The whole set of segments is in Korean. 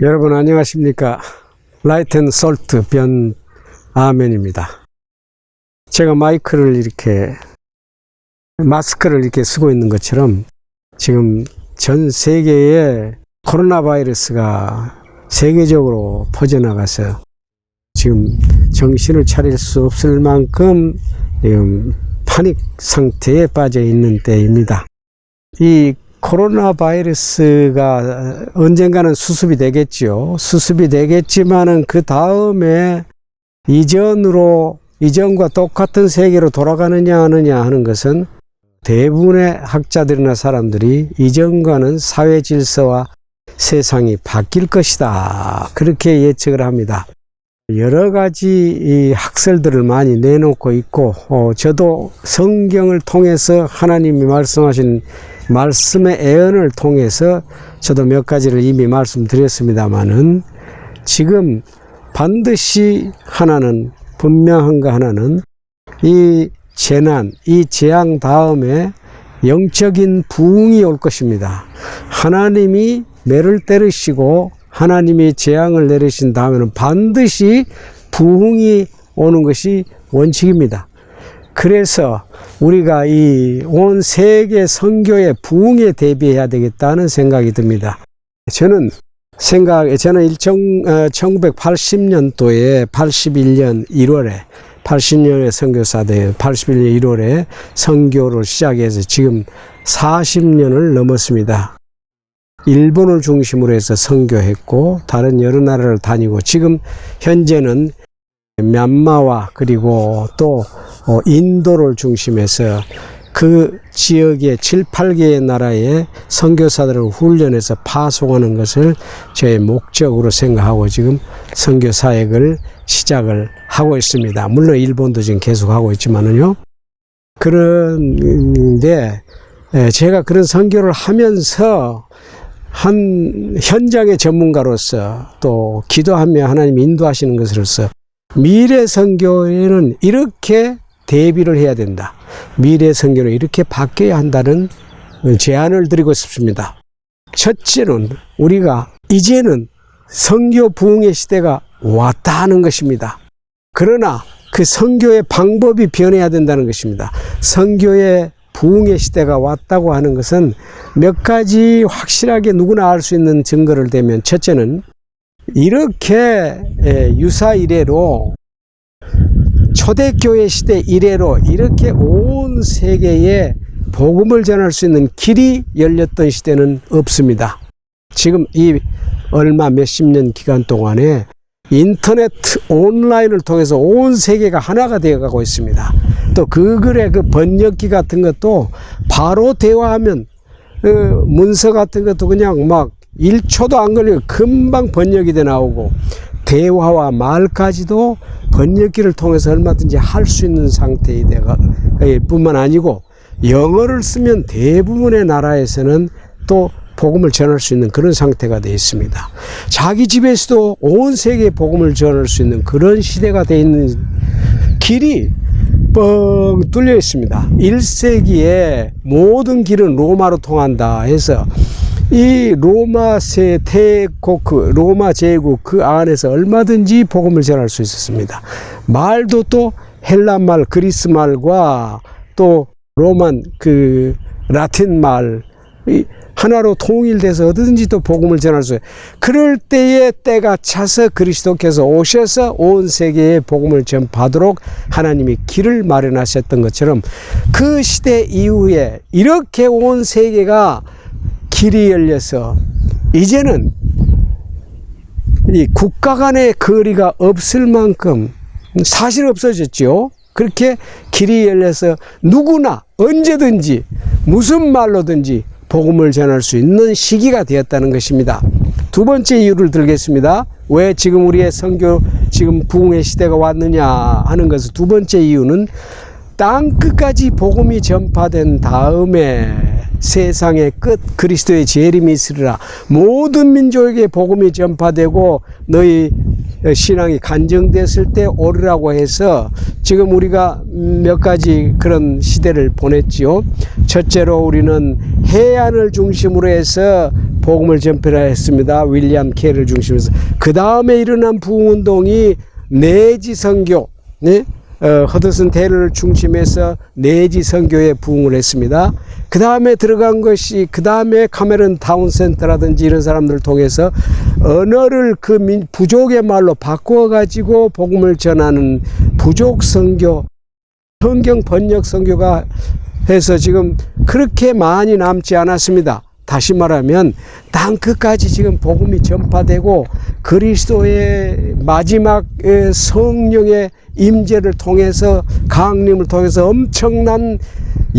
여러분 안녕하십니까. 라이트 앤 솔트 변 아멘입니다. 제가 마스크를 이렇게 쓰고 있는 것처럼 지금 전 세계에 코로나 바이러스가 세계적으로 퍼져나가서 지금 정신을 차릴 수 없을 만큼 지금 파닉 상태에 빠져 있는 때입니다. 이 코로나 바이러스가 언젠가는 수습이 되겠죠. 수습이 되겠지만은 그 다음에 이전과 똑같은 세계로 돌아가느냐 하느냐 하는 것은 대부분의 학자들이나 사람들이 이전과는 사회 질서와 세상이 바뀔 것이다, 그렇게 예측을 합니다. 여러 가지 이 학설들을 많이 내놓고 있고, 저도 성경을 통해서 하나님이 말씀하신 말씀의 예언을 통해서 저도 몇 가지를 이미 말씀드렸습니다만은, 지금 반드시 분명한 거 하나는 이 재난, 이 재앙 다음에 영적인 부흥이 올 것입니다. 하나님이 매를 때리시고 하나님이 재앙을 내리신 다음에는 반드시 부흥이 오는 것이 원칙입니다. 그래서 우리가 이 온 세계 선교의 부흥에 대비해야 되겠다는 생각이 듭니다. 저는 1980년도에 81년 1월에 80년의 선교사대 81년 1월에 선교를 시작해서 지금 40년을 넘었습니다. 일본을 중심으로 해서 선교했고 다른 여러 나라를 다니고, 지금 현재는 미얀마와 그리고 또 인도를 중심해서 그 지역의 7, 8개의 나라의 선교사들을 훈련해서 파송하는 것을 저의 목적으로 생각하고 지금 선교 사역을 시작을 하고 있습니다. 물론 일본도 지금 계속 하고 있지만은요. 그런데 제가 그런 선교를 하면서 한 현장의 전문가로서 또 기도하며 하나님 인도하시는 것으로서 미래 선교에는 이렇게 대비를 해야 된다, 미래 선교는 이렇게 바뀌어야 한다는 제안을 드리고 싶습니다. 첫째는 우리가 이제는 선교 부흥의 시대가 왔다 하는 것입니다. 그러나 그 선교의 방법이 변해야 된다는 것입니다. 선교의 부흥의 시대가 왔다고 하는 것은 몇 가지 확실하게 누구나 알 수 있는 증거를 대면, 첫째는 이렇게 유사 이래로 초대교회 시대 이래로 이렇게 온 세계에 복음을 전할 수 있는 길이 열렸던 시대는 없습니다. 지금 이 몇십 년 기간 동안에 인터넷 온라인을 통해서 온 세계가 하나가 되어가고 있습니다. 또 그 글의 그 번역기 같은 것도 바로 대화하면 문서 같은 것도 그냥 막 1초도 안 걸리고 금방 번역이 돼 나오고, 대화와 말까지도 번역기를 통해서 얼마든지 할 수 있는 상태이 되가 뿐만 아니고, 영어를 쓰면 대부분의 나라에서는 또 복음을 전할 수 있는 그런 상태가 되어 있습니다. 자기 집에서도 온 세계에 복음을 전할 수 있는 그런 시대가 되어 있는 길이 뻥 뚫려 있습니다. 1세기에 모든 길은 로마로 통한다 해서 이 로마 제국 그 안에서 얼마든지 복음을 전할 수 있었습니다. 말도 또 헬라말, 그리스 말과 또 로만 라틴 말 하나로 통일돼서 어디든지 또 복음을 전할 수 있어요. 그럴 때에 때가 차서 그리스도께서 오셔서 온 세계에 복음을 전파하도록 하나님이 길을 마련하셨던 것처럼, 그 시대 이후에 이렇게 온 세계가 길이 열려서 이제는 이 국가 간의 거리가 없을 만큼 사실 없어졌죠. 그렇게 길이 열려서 누구나 언제든지 무슨 말로든지 복음을 전할 수 있는 시기가 되었다는 것입니다. 두 번째 이유를 들겠습니다. 왜 지금 우리의 선교 지금 부흥의 시대가 왔느냐 하는 것은, 두 번째 이유는 땅 끝까지 복음이 전파된 다음에 세상의 끝 그리스도의 재림이 있으리라, 모든 민족에게 복음이 전파되고 너희 신앙이 간증됐을 때 오리라고 해서 지금 우리가 몇 가지 그런 시대를 보냈지요. 첫째로 우리는 해안을 중심으로 해서 복음을 전파했습니다. 윌리엄 캐리를 중심해서. 그 다음에 일어난 부흥운동이 내지 선교, 네? 허드슨 테일러를 중심해서 내지 선교에 부흥을 했습니다. 그 다음에 들어간 것이, 그 다음에 카메론 타운센터라든지 이런 사람들을 통해서 언어를 그 부족의 말로 바꾸어 가지고 복음을 전하는 부족 선교, 성경 번역 선교가 해서 지금 그렇게 많이 남지 않았습니다. 다시 말하면 땅 끝까지 지금 복음이 전파되고 그리스도의 마지막 성령의 임재를 통해서, 강림을 통해서 엄청난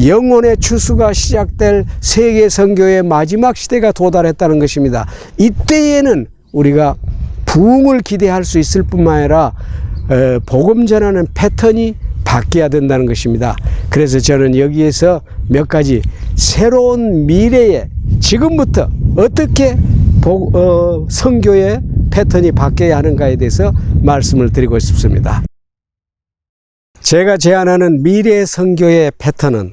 영혼의 추수가 시작될 세계 선교의 마지막 시대가 도달했다는 것입니다. 이때에는 우리가 부흥을 기대할 수 있을 뿐만 아니라 복음 전하는 패턴이 바뀌어야 된다는 것입니다. 그래서 저는 여기에서 몇 가지 새로운 미래에 지금부터 어떻게 선교의 패턴이 바뀌어야 하는가에 대해서 말씀을 드리고 싶습니다. 제가 제안하는 미래 선교의 패턴은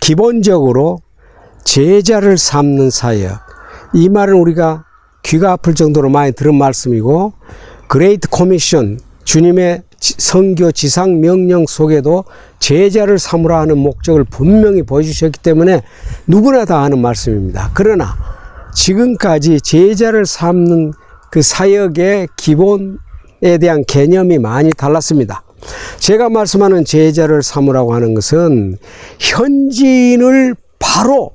기본적으로 제자를 삼는 사역, 이 말은 우리가 귀가 아플 정도로 많이 들은 말씀이고, 그레이트 코미션, 주님의 선교 지상 명령 속에도 제자를 삼으라 하는 목적을 분명히 보여주셨기 때문에 누구나 다 아는 말씀입니다. 그러나 지금까지 제자를 삼는 그 사역의 기본에 대한 개념이 많이 달랐습니다. 제가 말씀하는 제자를 삼으라고 하는 것은 현지인을 바로,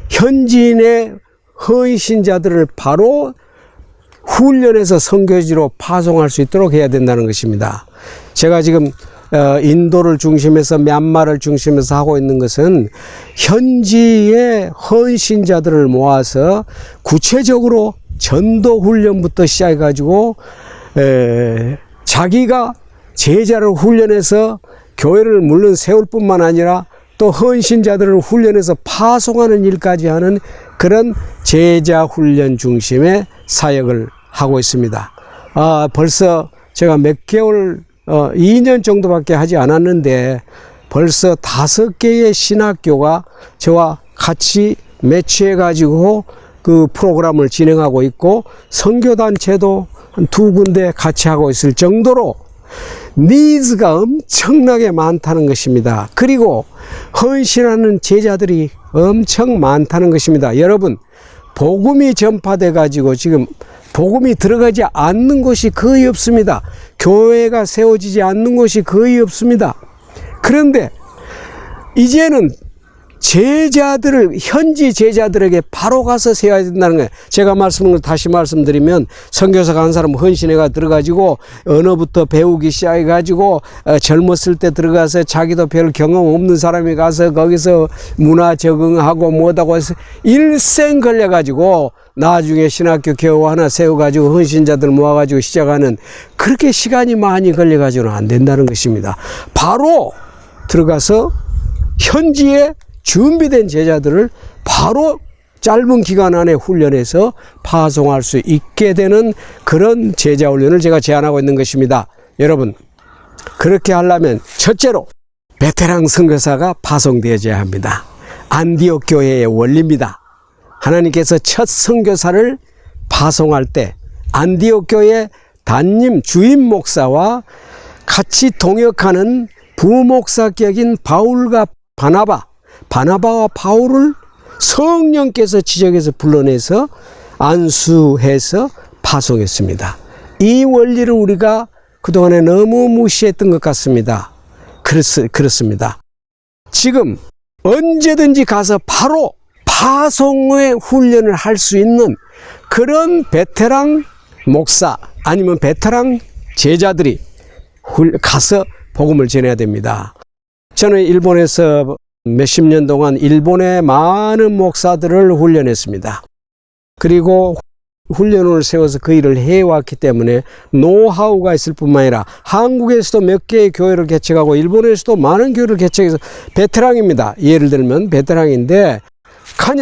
현지인의 헌신자들을 바로 훈련해서 선교지로 파송할 수 있도록 해야 된다는 것입니다. 제가 지금 인도를 중심해서 미얀마를 중심해서 하고 있는 것은 현지의 헌신자들을 모아서 구체적으로 전도 훈련부터 시작해 가지고 자기가 제자를 훈련해서 교회를 물론 세울 뿐만 아니라 또 헌신자들을 훈련해서 파송하는 일까지 하는 그런 제자 훈련 중심의 사역을 하고 있습니다. 벌써 제가 몇 개월, 2년 정도밖에 하지 않았는데 벌써 5개의 신학교가 저와 같이 매치해 가지고 그 프로그램을 진행하고 있고, 선교단체도 한 2군데 같이 하고 있을 정도로 니즈가 엄청나게 많다는 것입니다. 그리고 헌신하는 제자들이 엄청 많다는 것입니다. 여러분, 복음이 전파돼 가지고 지금 복음이 들어가지 않는 곳이 거의 없습니다. 교회가 세워지지 않는 곳이 거의 없습니다. 그런데 이제는 제자들을, 현지 제자들에게 바로 가서 세워야 된다는 거예요. 제가 말씀을 다시 말씀드리면, 선교사가 한 사람 헌신회가 들어가지고 언어부터 배우기 시작해가지고 젊었을 때 들어가서 자기도 별 경험 없는 사람이 가서 거기서 문화 적응하고 뭐다고 해서 일생 걸려가지고 나중에 신학교 겨우 하나 세워가지고 헌신자들 모아가지고 시작하는, 그렇게 시간이 많이 걸려가지고는 안 된다는 것입니다. 바로 들어가서 현지에 준비된 제자들을 바로 짧은 기간 안에 훈련해서 파송할 수 있게 되는 그런 제자 훈련을 제가 제안하고 있는 것입니다. 여러분, 그렇게 하려면 첫째로 베테랑 선교사가 파송되어야 합니다. 안디옥 교회의 원리입니다. 하나님께서 첫 선교사를 파송할 때 안디옥 교회 담임 주임 목사와 같이 동역하는 부목사격인 바울과 바나바와 바울을 성령께서 지정해서 불러내서 안수해서 파송했습니다. 이 원리를 우리가 그동안에 너무 무시했던 것 같습니다. 그렇습니다. 지금 언제든지 가서 바로 파송의 훈련을 할 수 있는 그런 베테랑 목사 아니면 베테랑 제자들이 가서 복음을 전해야 됩니다. 저는 일본에서 몇십 년 동안 일본의 많은 목사들을 훈련했습니다. 그리고 훈련을 세워서 그 일을 해왔기 때문에 노하우가 있을 뿐만 아니라 한국에서도 몇 개의 교회를 개척하고 일본에서도 많은 교회를 개척해서 베테랑입니다. 예를 들면 베테랑인데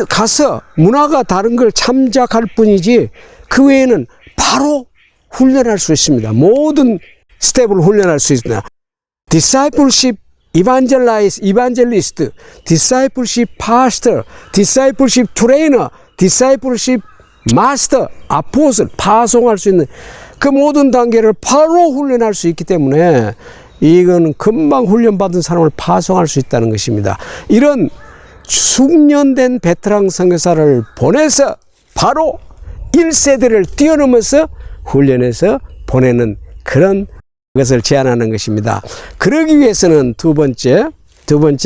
가서 문화가 다른 걸 참작할 뿐이지 그 외에는 바로 훈련할 수 있습니다. 모든 스텝을 훈련할 수 있습니다. Discipleship Evangelist, Discipleship Pastor, Discipleship Trainer, Discipleship 마스터, 아포슬, 파송할 수 있는 그 모든 단계를 바로 훈련할 수 있기 때문에 이건 금방 훈련받은 사람을 파송할 수 있다는 것입니다. 이런 숙련된 베테랑 선교사를 보내서 바로 1세대를 뛰어넘어서 훈련해서 보내는 그런 것을 제안하는 것입니다. 그러기 위해서는 두 번째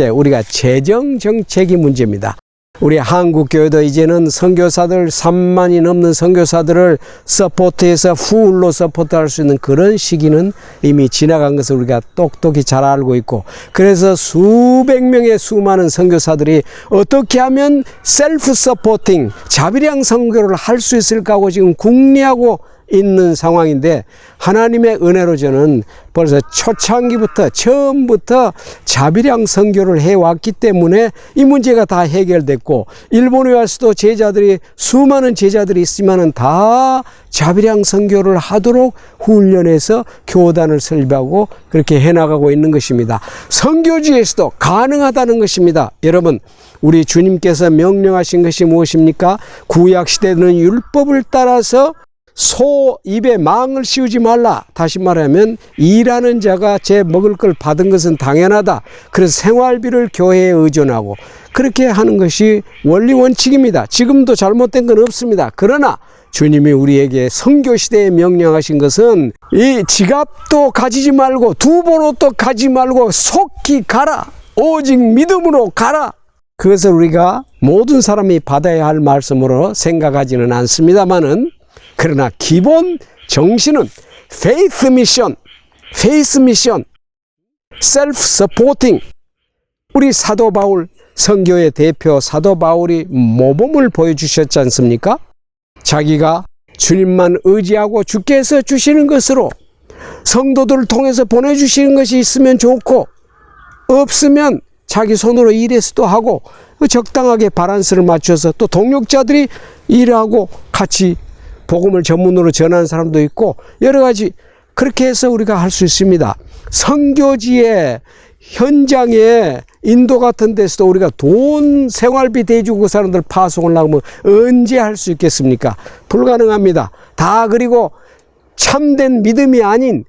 우리가 재정 정책이 문제입니다. 우리 한국 교회도 이제는 선교사들 3만이 넘는 선교사들을 서포트해서 풀로 서포트할 수 있는 그런 시기는 이미 지나간 것을 우리가 똑똑히 잘 알고 있고, 그래서 수백 명의 수많은 선교사들이 어떻게 하면 셀프 서포팅 자비량 선교를 할 수 있을까 하고 지금 궁리하고 있는 상황인데, 하나님의 은혜로 저는 벌써 초창기부터 처음부터 자비량 선교를 해왔기 때문에 이 문제가 다 해결됐고, 일본에 와서도 수많은 제자들이 있으면 다 자비량 선교를 하도록 훈련해서 교단을 설립하고 그렇게 해나가고 있는 것입니다. 선교지에서도 가능하다는 것입니다. 여러분, 우리 주님께서 명령하신 것이 무엇입니까? 구약시대는 율법을 따라서 소 입에 망을 씌우지 말라. 다시 말하면 일하는 자가 제 먹을 걸 받은 것은 당연하다. 그래서 생활비를 교회에 의존하고 그렇게 하는 것이 원리 원칙입니다. 지금도 잘못된 건 없습니다. 그러나 주님이 우리에게 선교시대에 명령하신 것은 이 지갑도 가지지 말고 두보로도 가지 말고 속히 가라. 오직 믿음으로 가라. 그것을 우리가 모든 사람이 받아야 할 말씀으로 생각하지는 않습니다만은, 그러나 기본 정신은 faith mission, self supporting. 우리 사도 바울, 선교의 대표 사도 바울이 모범을 보여주셨지 않습니까? 자기가 주님만 의지하고 주께서 주시는 것으로 성도들을 통해서 보내주시는 것이 있으면 좋고, 없으면 자기 손으로 일해서도 하고 적당하게 바란스를 맞춰서 또 동력자들이 일하고 같이 복음을 전문으로 전하는 사람도 있고 여러 가지 그렇게 해서 우리가 할 수 있습니다. 선교지에 현장에 인도 같은 데서도 우리가 돈 생활비 대주고 그 사람들 파송을 하면 언제 할 수 있겠습니까? 불가능합니다. 다 그리고 참된 믿음이 아닌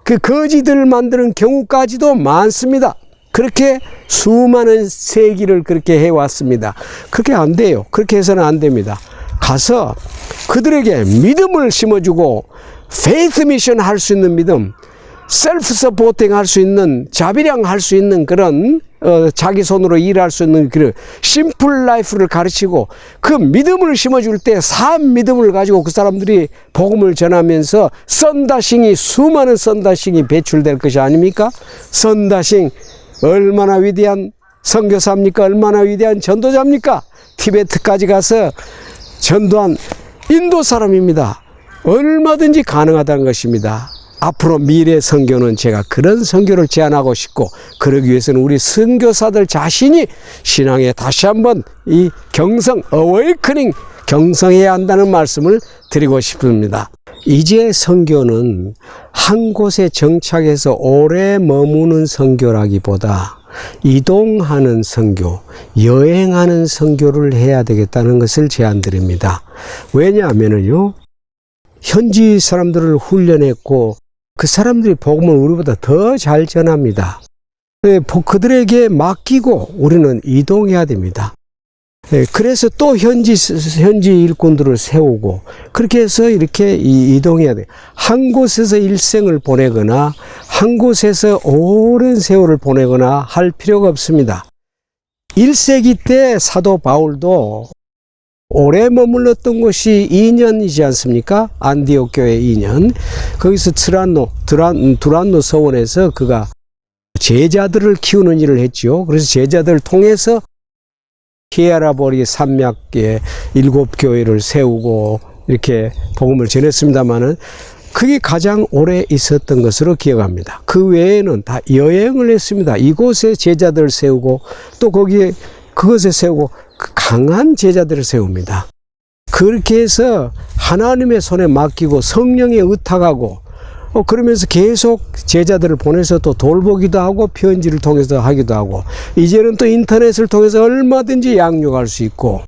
그 거지들을 만드는 경우까지도 많습니다. 그렇게 수많은 세기를 그렇게 해왔습니다. 그렇게 안 돼요. 그렇게 해서는 안 됩니다. 가서 그들에게 믿음을 심어주고 페이스 미션 할 수 있는 믿음, 셀프 서포팅 할 수 있는, 자비량 할 수 있는 그런 자기 손으로 일할 수 있는 그런 심플 라이프를 가르치고 그 믿음을 심어줄 때 산 믿음을 가지고 그 사람들이 복음을 전하면서 수많은 썬다싱이 배출될 것이 아닙니까? 썬다싱 얼마나 위대한 선교사입니까? 얼마나 위대한 전도자입니까? 티베트까지 가서 전도한 인도 사람입니다. 얼마든지 가능하다는 것입니다. 앞으로 미래 선교는 제가 그런 선교를 제안하고 싶고, 그러기 위해서는 우리 선교사들 자신이 신앙에 다시 한번 이 어웨이커닝 경성해야 한다는 말씀을 드리고 싶습니다. 이제 선교는 한 곳에 정착해서 오래 머무는 선교라기보다 이동하는 선교, 여행하는 선교를 해야 되겠다는 것을 제안드립니다. 왜냐하면요, 현지 사람들을 훈련했고 그 사람들이 복음을 우리보다 더 잘 전합니다. 그들에게 맡기고 우리는 이동해야 됩니다. 그래서 또 현지 일꾼들을 세우고 그렇게 해서 이렇게 이동해야 돼요. 한 곳에서 일생을 보내거나 한 곳에서 오랜 세월을 보내거나 할 필요가 없습니다. 1세기 때 사도 바울도 오래 머물렀던 곳이 2년이지 않습니까? 안디옥 교회 2년. 거기서 두란노 서원에서 그가 제자들을 키우는 일을 했죠. 그래서 제자들을 통해서 히에라보리 산맥에 7교회를 세우고 이렇게 복음을 전했습니다마는 그게 가장 오래 있었던 것으로 기억합니다. 그 외에는 다 여행을 했습니다. 이곳에 제자들을 세우고 또 그것에 세우고 강한 제자들을 세웁니다. 그렇게 해서 하나님의 손에 맡기고 성령에 의탁하고 그러면서 계속 제자들을 보내서 또 돌보기도 하고 편지를 통해서 하기도 하고, 이제는 또 인터넷을 통해서 얼마든지 양육할 수 있고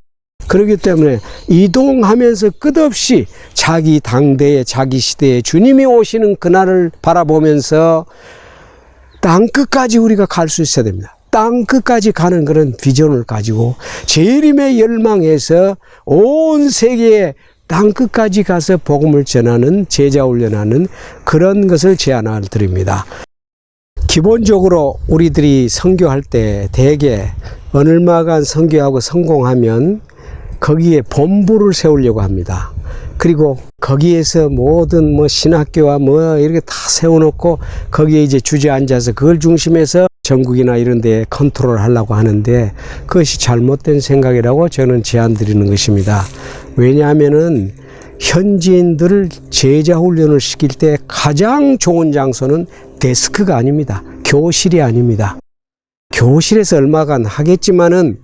그렇기 때문에 이동하면서 끝없이 자기 당대에 자기 시대에 주님이 오시는 그날을 바라보면서 땅끝까지 우리가 갈 수 있어야 됩니다. 땅끝까지 가는 그런 비전을 가지고 재림에 열망해서 온 세계에 땅끝까지 가서 복음을 전하는, 제자 훈련하는 그런 것을 제안을 드립니다. 기본적으로 우리들이 선교할 때 대개 얼마간 선교하고 성공하면 거기에 본부를 세우려고 합니다. 그리고 거기에서 모든 신학교와 이렇게 다 세워놓고 거기에 이제 주저앉아서 그걸 중심해서 전국이나 이런 데에 컨트롤 하려고 하는데 그것이 잘못된 생각이라고 저는 제안 드리는 것입니다. 왜냐하면은 현지인들을 제자 훈련을 시킬 때 가장 좋은 장소는 데스크가 아닙니다. 교실이 아닙니다. 교실에서 얼마간 하겠지만은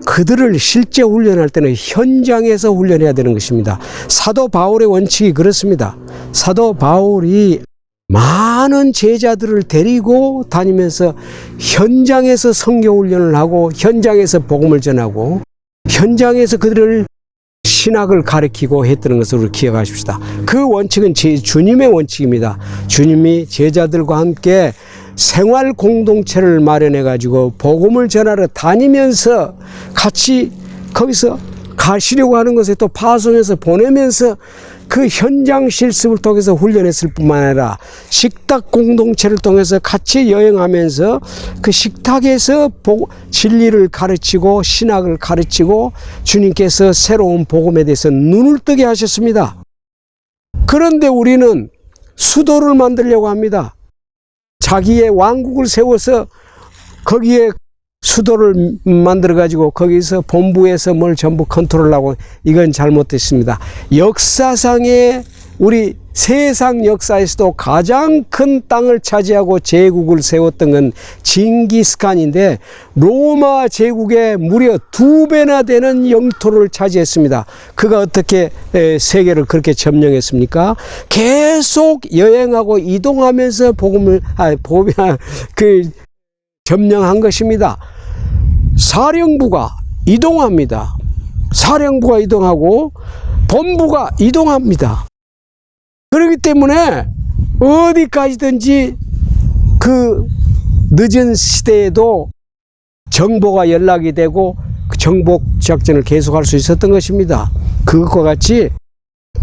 그들을 실제 훈련할 때는 현장에서 훈련해야 되는 것입니다. 사도 바울의 원칙이 그렇습니다. 사도 바울이 많은 제자들을 데리고 다니면서 현장에서 선교 훈련을 하고 현장에서 복음을 전하고 현장에서 그들을 신학을 가르치고 했다는 것을 우리 기억하십시다. 그 원칙은 주님의 원칙입니다. 주님이 제자들과 함께 생활 공동체를 마련해 가지고 복음을 전하러 다니면서 같이 거기서 가시려고 하는 것에 또 파송해서 보내면서 그 현장 실습을 통해서 훈련했을 뿐만 아니라 식탁 공동체를 통해서 같이 여행하면서 그 식탁에서 진리를 가르치고 신학을 가르치고 주님께서 새로운 복음에 대해서 눈을 뜨게 하셨습니다. 그런데 우리는 수도를 만들려고 합니다. 자기의 왕국을 세워서 거기에 수도를 만들어 가지고 거기서 본부에서 뭘 전부 컨트롤하고 이건 잘못됐습니다. 역사상의 우리 세상 역사에서도 가장 큰 땅을 차지하고 제국을 세웠던 건 징기스칸인데 로마 제국의 무려 2배나 되는 영토를 차지했습니다. 그가 어떻게 세계를 그렇게 점령했습니까? 계속 여행하고 이동하면서 점령한 것입니다. 사령부가 이동합니다. 사령부가 이동하고 본부가 이동합니다. 그렇기 때문에 어디까지든지 그 늦은 시대에도 정보가 연락이 되고 그 정복 작전을 계속할 수 있었던 것입니다. 그것과 같이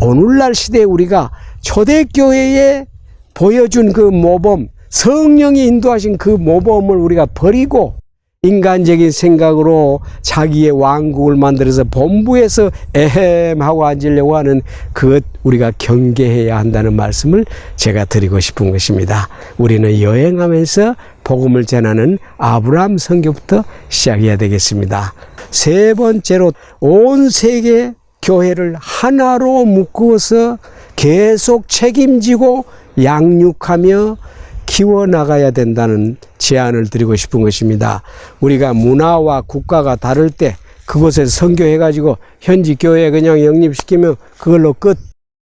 오늘날 시대에 우리가 초대교회에 보여준 그 모범, 성령이 인도하신 그 모범을 우리가 버리고 인간적인 생각으로 자기의 왕국을 만들어서 본부에서 에헴하고 앉으려고 하는 그것 우리가 경계해야 한다는 말씀을 제가 드리고 싶은 것입니다. 우리는 여행하면서 복음을 전하는 아브라함 선교부터 시작해야 되겠습니다. 세 번째로 온 세계 교회를 하나로 묶어서 계속 책임지고 양육하며 키워나가야 된다는 제안을 드리고 싶은 것입니다. 우리가 문화와 국가가 다를 때 그곳에서 선교해가지고 현지 교회에 그냥 영입시키면 그걸로 끝,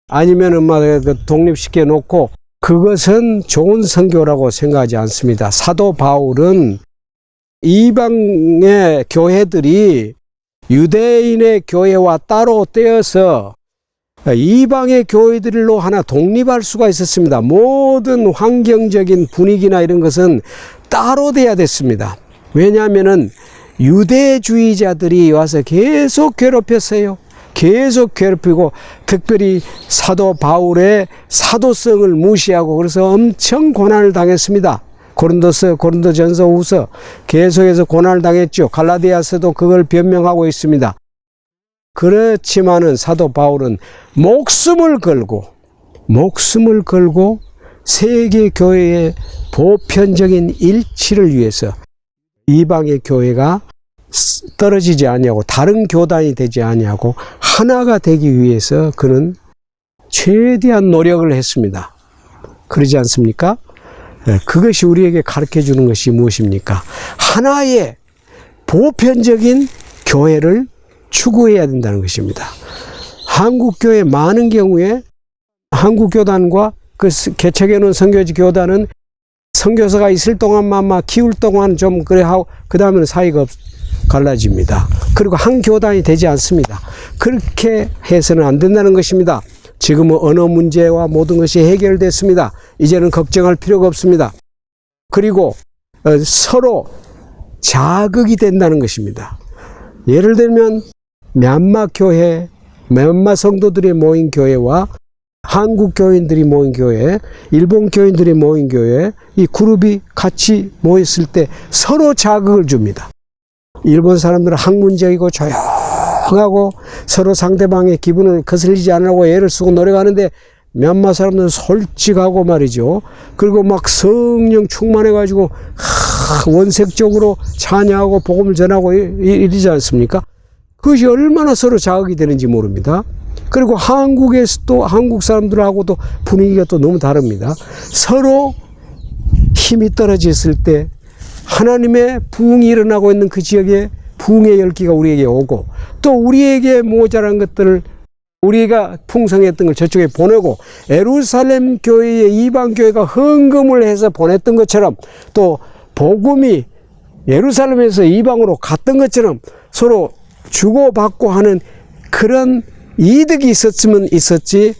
아니면은 막 독립시켜 놓고 그것은 좋은 선교라고 생각하지 않습니다. 사도 바울은 이방의 교회들이 유대인의 교회와 따로 떼어서 이방의 교회들로 하나 독립할 수가 있었습니다. 모든 환경적인 분위기나 이런 것은 따로 돼야 됐습니다. 왜냐하면은 유대주의자들이 와서 계속 괴롭혔어요. 계속 괴롭히고 특별히 사도 바울의 사도성을 무시하고 그래서 엄청 고난을 당했습니다. 고린도전서 후서 계속해서 고난을 당했죠. 갈라디아서도 그걸 변명하고 있습니다. 그렇지만은 사도 바울은 목숨을 걸고 세계 교회의 보편적인 일치를 위해서 이방의 교회가 떨어지지 아니하고 다른 교단이 되지 아니하고 하나가 되기 위해서 그는 최대한 노력을 했습니다. 그러지 않습니까? 그것이 우리에게 가르쳐 주는 것이 무엇입니까? 하나의 보편적인 교회를 추구해야 된다는 것입니다. 한국교회 많은 경우에 한국교단과 그 개척해 놓은 선교지 교단은 선교사가 있을 동안만 막 키울 동안 좀 그래 하고 그 다음에는 사이가 갈라집니다. 그리고 한 교단이 되지 않습니다. 그렇게 해서는 안 된다는 것입니다. 지금은 언어 문제와 모든 것이 해결됐습니다. 이제는 걱정할 필요가 없습니다. 그리고 서로 자극이 된다는 것입니다. 예를 들면 미얀마 교회, 미얀마 성도들이 모인 교회와 한국 교인들이 모인 교회, 일본 교인들이 모인 교회, 이 그룹이 같이 모였을 때 서로 자극을 줍니다. 일본 사람들은 학문적이고 조용하고 서로 상대방의 기분을 거슬리지 않으려고 애를 쓰고 노력하는데 미얀마 사람들은 솔직하고 말이죠. 그리고 막 성령 충만해가지고 원색적으로 찬양하고 복음을 전하고 이러지 않습니까? 그것이 얼마나 서로 자극이 되는지 모릅니다. 그리고 한국에서도 한국 사람들하고도 분위기가 또 너무 다릅니다. 서로 힘이 떨어졌을 때 하나님의 부흥이 일어나고 있는 그 지역에 부흥의 열기가 우리에게 오고 또 우리에게 모자란 것들을 우리가 풍성했던 걸 저쪽에 보내고 예루살렘 교회에 이방 교회가 헌금을 해서 보냈던 것처럼 또 복음이 예루살렘에서 이방으로 갔던 것처럼 서로 주고받고 하는 그런 이득이 있었으면 있었지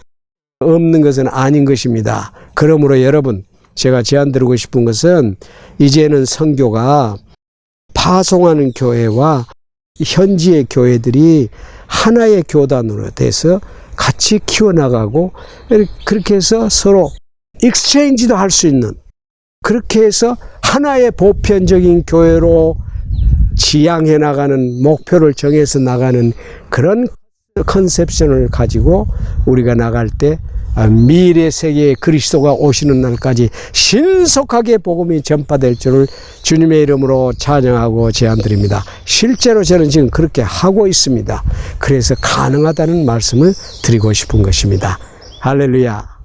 없는 것은 아닌 것입니다. 그러므로 여러분 제가 제안드리고 싶은 것은 이제는 선교가 파송하는 교회와 현지의 교회들이 하나의 교단으로 돼서 같이 키워나가고 그렇게 해서 서로 익스체인지도 할 수 있는 그렇게 해서 하나의 보편적인 교회로 지향해 나가는 목표를 정해서 나가는 그런 컨셉션을 가지고 우리가 나갈 때 미래 세계에 그리스도가 오시는 날까지 신속하게 복음이 전파될 줄을 주님의 이름으로 찬양하고 제안드립니다. 실제로 저는 지금 그렇게 하고 있습니다. 그래서 가능하다는 말씀을 드리고 싶은 것입니다. 할렐루야.